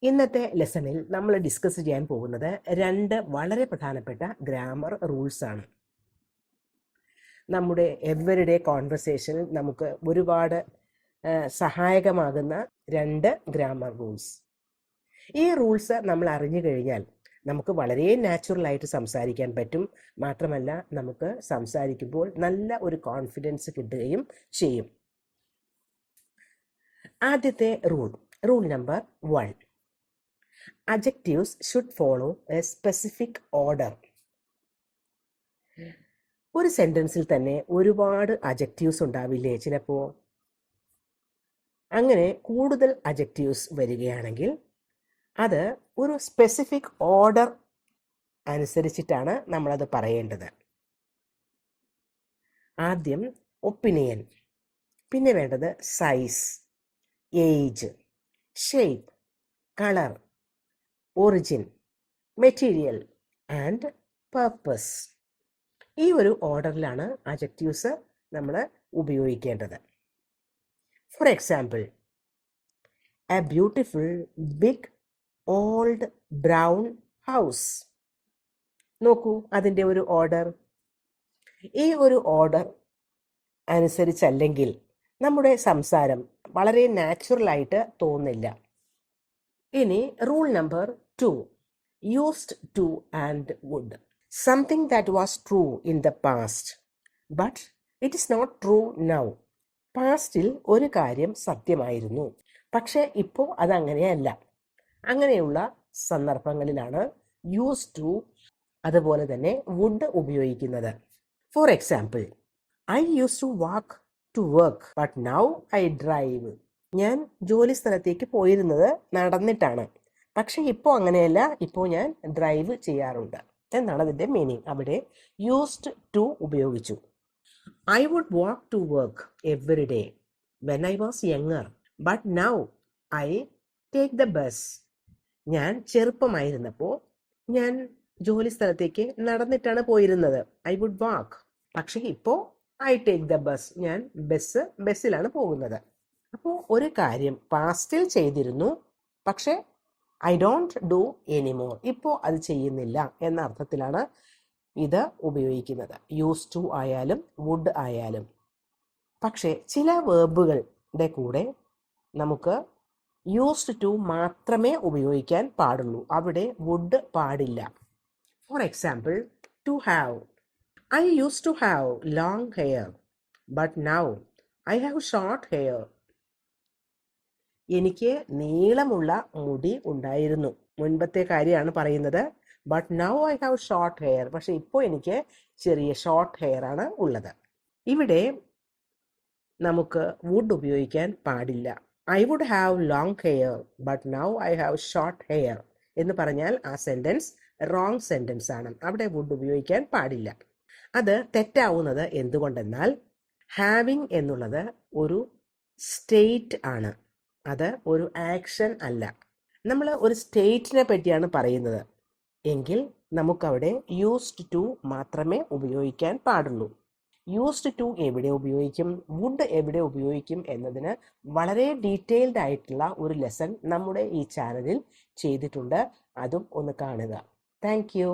ഇന്നത്തെ ലെസണിൽ നമ്മൾ ഡിസ്കസ് ചെയ്യാൻ പോകുന്നത് 2 വളരെ പ്രധാനപ്പെട്ട ഗ്രാമർ റൂൾസ് ആണ്. നമ്മുടെ എവരിഡേ കോൺവെർസേഷനിൽ നമുക്ക് ഒരുപാട് സഹായകമാകുന്ന 2 ഗ്രാമർ റൂൾസ്. ഈ റൂൾസ് നമ്മൾ അറിഞ്ഞു കഴിഞ്ഞാൽ നമുക്ക് വളരെ നാച്ചുറലായിട്ട് സംസാരിക്കാൻ പറ്റും. മാത്രമല്ല നമുക്ക് സംസാരിക്കുമ്പോൾ നല്ല ഒരു കോൺഫിഡൻസ് കിട്ടുകയും ചെയ്യും. ആദ്യത്തെ rule number 1. Adjectives should follow a specific order. ഒരു സെന്റൻസിൽ തന്നെ ഒരുപാട് അഡ്ജക്റ്റീവ്സ് ഉണ്ടാവില്ലേ ചിലപ്പോൾ? അങ്ങനെ കൂടുതൽ അഡ്ജക്റ്റീവ്സ് വരികയാണെങ്കിൽ അത് ഒരു സ്പെസിഫിക് ഓർഡർ അനുസരിച്ചിട്ടാണ് നമ്മളത് പറയേണ്ടത്. ആദ്യം ഒപ്പീനിയൻ, പിന്നെ വേണ്ടത് size, age, shape, colour, origin, material and purpose. ഈ ഒരു ഓർഡറിലാണ് അഡ്ജക്റ്റീവ്സ് നമ്മൾ ഉപയോഗിക്കേണ്ടത്. For example, a beautiful big old brown house. നോക്കൂ അതിൻ്റെ ഒരു ഓർഡർ. ഈ ഒരു ഓർഡർ അനുസരിച്ചല്ലെങ്കിൽ നമ്മുടെ സംസാരം വളരെ നാച്ചുറലായിട്ട് തോന്നില്ല. ഇനി rule number 2. Used to and would. Something that was true in the past but it is not true now. പാസ്റ്റിൽ ഒരു കാര്യം സത്യമായിരുന്നു, പക്ഷേ ഇപ്പോൾ അതങ്ങനെയല്ല. അങ്ങനെയുള്ള സന്ദർഭങ്ങളിലാണ് യൂസ് ടു അതുപോലെ തന്നെ വുഡ് ഉപയോഗിക്കുന്നത്. For example, I use to walk to work but now I drive. ഞാൻ ജോലി സ്ഥലത്തേക്ക് പോയിരുന്നത് നടന്നിട്ടാണ്, പക്ഷെ ഇപ്പോൾ അങ്ങനെയല്ല, ഇപ്പോൾ ഞാൻ ഡ്രൈവ് ചെയ്യാറുണ്ട് എന്നാണ് അതിൻ്റെ മീനിങ്. അവിടെ യൂസ്ഡ് ടു ഉപയോഗിച്ചു. I would walk to work every day when I was younger but now I take the bus. ഞാൻ ചെറുപ്പമായിരുന്നപ്പോൾ ഞാൻ ജോലി സ്ഥലത്തേക്ക് നടന്നിട്ടാണ് പോയിരുന്നത്. I would walk. പക്ഷെ ഇപ്പോൾ ഐ ടേക്ക് ദ ബസ്. ഞാൻ ബസ്സിലാണ് പോകുന്നത്. അപ്പോൾ ഒരു കാര്യം പാസ്റ്റിൽ ചെയ്തിരുന്നു, പക്ഷെ ഐ ഡോണ്ട് ഡു എനിമോർ. ഇപ്പോൾ അത് ചെയ്യുന്നില്ല എന്ന അർത്ഥത്തിലാണ് ഇത് ഉപയോഗിക്കുന്നത്. യൂസ് ടു ആയാലും വുഡ് ആയാലും. പക്ഷേ ചില വേർബുകളുടെ കൂടെ നമുക്ക് യൂസ്ഡ് ടു മാത്രമേ ഉപയോഗിക്കാൻ പാടുള്ളൂ. അവിടെ വുഡ് പാടില്ല. For example, to have. I use to have long hair but now I have short hair. എനിക്ക് നീളമുള്ള മുടി ഉണ്ടായിരുന്നു, മുൻപത്തെ കാര്യമാണ് പറയുന്നത്. But now I have short hair. പക്ഷെ ഇപ്പോൾ എനിക്ക് ചെറിയ ഷോർട്ട് ഹെയർ ആണ് ഉള്ളത്. ഇവിടെ നമുക്ക് വുഡ് ഉപയോഗിക്കാൻ പാടില്ല. I would have long hair but now I have short hair എന്ന് പറഞ്ഞാൽ ആ സെന്റൻസ് റോങ് സെന്റൻസ് ആണ്. അവിടെ വുഡ് ഉപയോഗിക്കാൻ പാടില്ല. അത് തെറ്റാവുന്നത് എന്തുകൊണ്ടെന്നാൽ ഹാവിങ് എന്നുള്ളത് ഒരു സ്റ്റേറ്റ് ആണ്, അത് ഒരു ആക്ഷൻ അല്ല. നമ്മൾ ഒരു സ്റ്റേറ്റിനെ പറ്റിയാണ് പറയുന്നത് എങ്കിൽ നമുക്കവിടെ യൂസ്ഡ് ടു മാത്രമേ ഉപയോഗിക്കാൻ പാടുള്ളൂ. യൂസ്ഡ് ടു എവിടെ ഉപയോഗിക്കും, വുഡ് എവിടെ ഉപയോഗിക്കും എന്നതിന് വളരെ ഡീറ്റെയിൽഡ് ആയിട്ടുള്ള ഒരു ലെസൺ നമ്മുടെ ഈ ചാനലിൽ ചെയ്തിട്ടുണ്ട്. അതും ഒന്ന് കാണുക. Thank you.